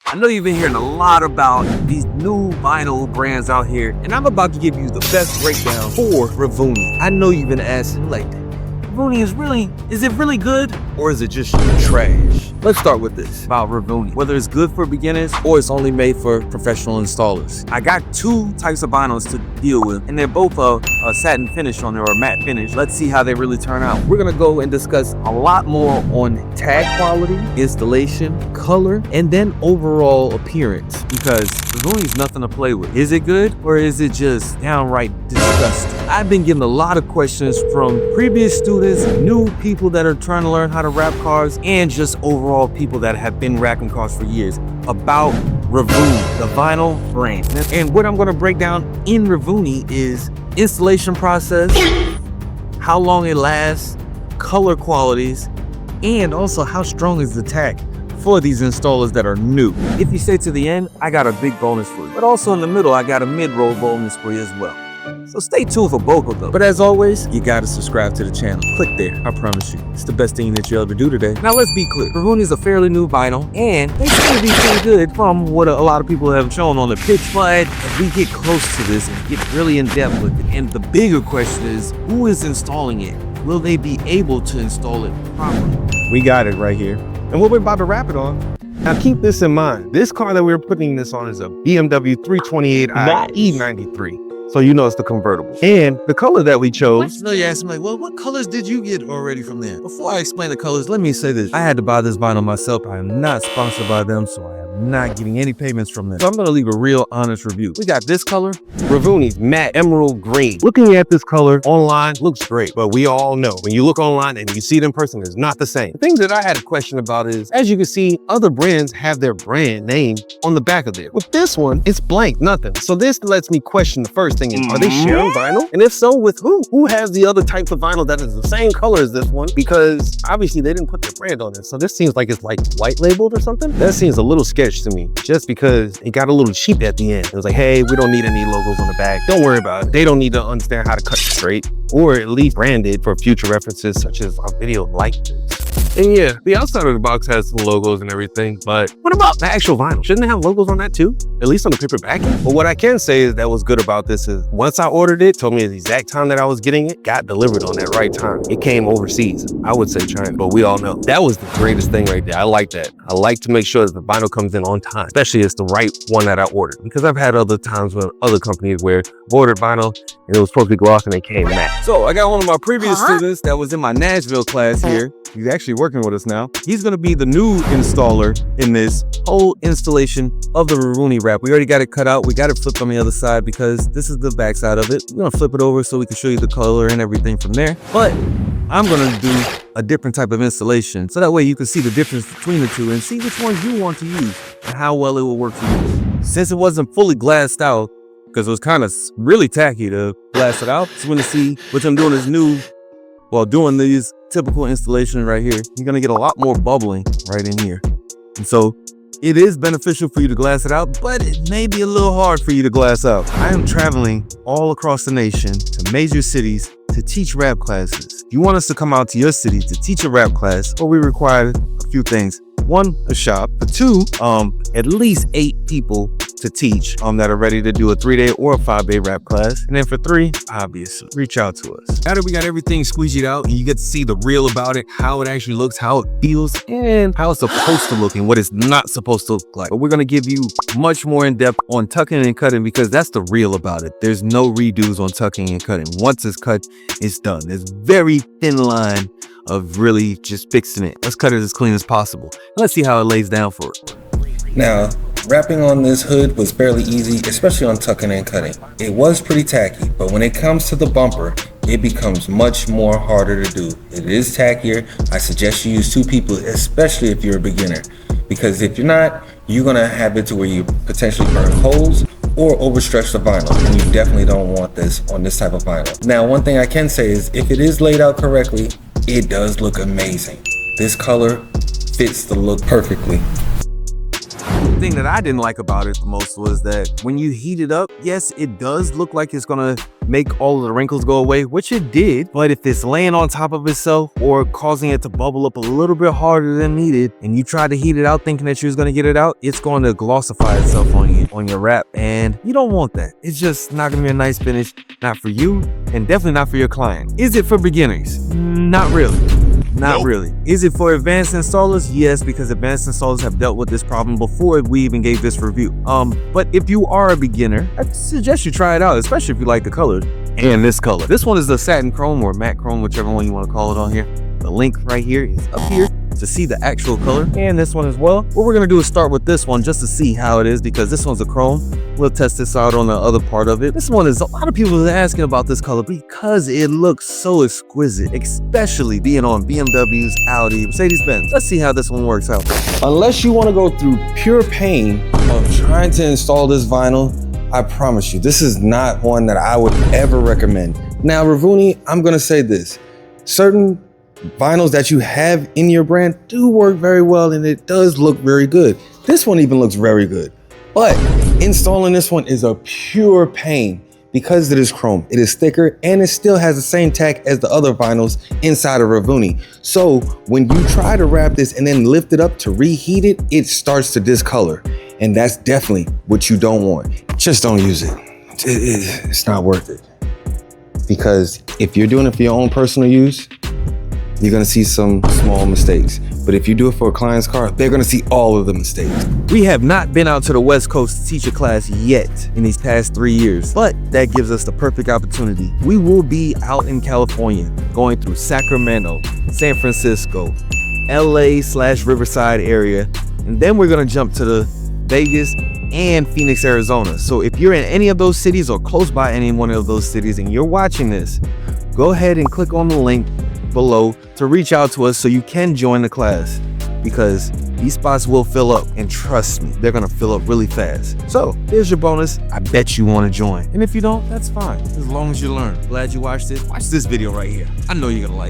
I know you've been hearing a lot about these new vinyl brands out here, and I'm about to give you the best breakdown for RAVOONY. I know you've been asking, like, RAVOONY is it really good, or is it just trash? Let's start with this about RAVOONY. Whether it's good for beginners or it's only made for professional installers. I got two types of vinyls to deal with, and they're both a satin finish on there, or a matte finish. Let's see how they really turn out. We're gonna go and discuss a lot more on tag quality, installation, color, and then overall appearance, because RAVOONY's nothing to play with. Is it good, or is it just downright disgusting? I've been getting a lot of questions from previous students, new people that are trying to learn how to wrap cars, and just overall people that have been wrapping cars for years about RAVOONY, the vinyl brand. And what I'm going to break down in RAVOONY is installation process, how long it lasts, color qualities, and also how strong is the tag for these installers that are new. If you stay to the end, I got a big bonus for you. But also in the middle, I got a mid-roll bonus for you as well. So stay tuned for both of them. But as always, you gotta subscribe to the channel. Click there, I promise you. It's the best thing that you'll ever do today. Now let's be clear. RAVOONY is a fairly new vinyl, and they seem to be pretty good from what a lot of people have shown on the pitch. But if we get close to this and get really in depth with it, and the bigger question is, who is installing it? Will they be able to install it properly? We got it right here. And what we're about to wrap it on. Now keep this in mind. This car that we're putting this on is a BMW 328i E93. So you know it's the convertible. And the color that we chose. No, you asked me, like, well, what colors did you get already from there? Before I explain the colors, let me say this. I had to buy this vinyl myself. I am not sponsored by them, so I am not getting any payments from them. So I'm gonna leave a real honest review. We got this color, RAVOONY's matte emerald green. Looking at this color online looks great, but we all know when you look online and you see it in person, it's not the same. The thing that I had a question about is, as you can see, other brands have their brand name on the back of it. With this one, it's blank, nothing. So this lets me question the first thing is, are they sharing vinyl? And if so, with who? Who has the other types of vinyl that is the same color as this one? Because obviously they didn't put their brand on it. So this seems like it's like white labeled or something. That seems a little sketch to me, just because it got a little cheap at the end. It was like, hey, we don't need any logos on the back. Don't worry about it. They don't need to understand how to cut straight, or at least brand it for future references, such as a video like this. And yeah, the outside of the box has some logos and everything, but what about the actual vinyl? Shouldn't they have logos on that too? At least on the paper backing? But what I can say is that what's good about this is once I ordered it, told me the exact time that I was getting it, got delivered on that right time. It came overseas. I would say China, but we all know. That was the greatest thing right there. I like that. I like to make sure that the vinyl comes in on time, especially it's the right one that I ordered. Because I've had other times with other companies where I've ordered vinyl and it was supposed to be gloss and they came matte. So I got one of my previous students that was in my Nashville class here. He's actually working with us now. He's gonna be the new installer in this whole installation of the RAVOONY wrap. We already got it cut out. We got it flipped on the other side because this is the back side of it. We're gonna flip it over so we can show you the color and everything from there. But I'm gonna do a different type of installation, so that way you can see the difference between the two and see which ones you want to use and how well it will work for you. Since it wasn't fully glassed out, because it was kind of really tacky to glass it out, so we're gonna see what I'm doing is new. While doing these typical installations right here, you're gonna get a lot more bubbling right in here. And so it is beneficial for you to glass it out, but it may be a little hard for you to glass out. I am traveling all across the nation to major cities to teach wrap classes. If you want us to come out to your city to teach a wrap class, well, we require a few things. One, a shop. For two, at least 8 people to teach that are ready to do a 3-day or a 5-day wrap class. And then for 3, obviously, reach out to us. Now that we got everything squeegeed out and you get to see the real about it, how it actually looks, how it feels, and how it's supposed to look and what it's not supposed to look like. But we're gonna give you much more in depth on tucking and cutting, because that's the real about it. There's no redos on tucking and cutting. Once it's cut, it's done. There's very thin line of really just fixing it. Let's cut it as clean as possible. Let's see how it lays down for it. Now, wrapping on this hood was fairly easy, especially on tucking and cutting. It was pretty tacky, but when it comes to the bumper, it becomes much more harder to do. It is tackier. I suggest you use 2 people, especially if you're a beginner, because if you're not, you're gonna have it to where you potentially burn holes or overstretch the vinyl, and you definitely don't want this on this type of vinyl. Now, one thing I can say is if it is laid out correctly, it does look amazing. This color fits the look perfectly. thing that I didn't like about it the most was that when you heat it up, yes, it does look like it's gonna make all of the wrinkles go away, which it did, but if it's laying on top of itself or causing it to bubble up a little bit harder than needed, and you try to heat it out thinking that you was gonna get it out, it's going to glossify itself on your wrap, and you don't want that. It's just not gonna be a nice finish, not for you, and definitely not for your client. Is it for beginners? Not really. Not really. Is it for advanced installers? Yes, because advanced installers have dealt with this problem before we even gave this review. But if you are a beginner, I suggest you try it out, especially if you like the colors and this color. This one is the satin chrome or matte chrome, whichever one you want to call it on here. The link right here is up here to see the actual color, and this one as well. What we're gonna do is start with this one just to see how it is, because this one's a chrome. We'll test this out on the other part of it. This one is, a lot of people are asking about this color because it looks so exquisite, especially being on BMWs, Audi, Mercedes-Benz. Let's see how this one works out. Unless you want to go through pure pain of trying to install this vinyl, I promise you, this is not one that I would ever recommend. Now, RAVOONY, I'm gonna say this. Certain vinyls that you have in your brand do work very well, and it does look very good. This one even looks very good. But installing this one is a pure pain because it is chrome. It is thicker, and it still has the same tack as the other vinyls inside of RAVOONY. So when you try to wrap this and then lift it up to reheat it, it starts to discolor. And that's definitely what you don't want. Just don't use it. It's not worth it. Because if you're doing it for your own personal use, you're gonna see some small mistakes. But if you do it for a client's car, they're gonna see all of the mistakes. We have not been out to the West Coast to teach a class yet in these past 3 years, but that gives us the perfect opportunity. We will be out in California, going through Sacramento, San Francisco, LA/Riverside area, and then we're gonna jump to the Vegas and Phoenix, Arizona. So if you're in any of those cities or close by any one of those cities and you're watching this, go ahead and click on the link below to reach out to us so you can join the class, because these spots will fill up, and trust me, they're gonna fill up really fast. So there's your bonus. I bet you want to join, and if you don't, that's fine, as long as you learn. Glad you watched it. Watch this video right here. I know you're gonna like it.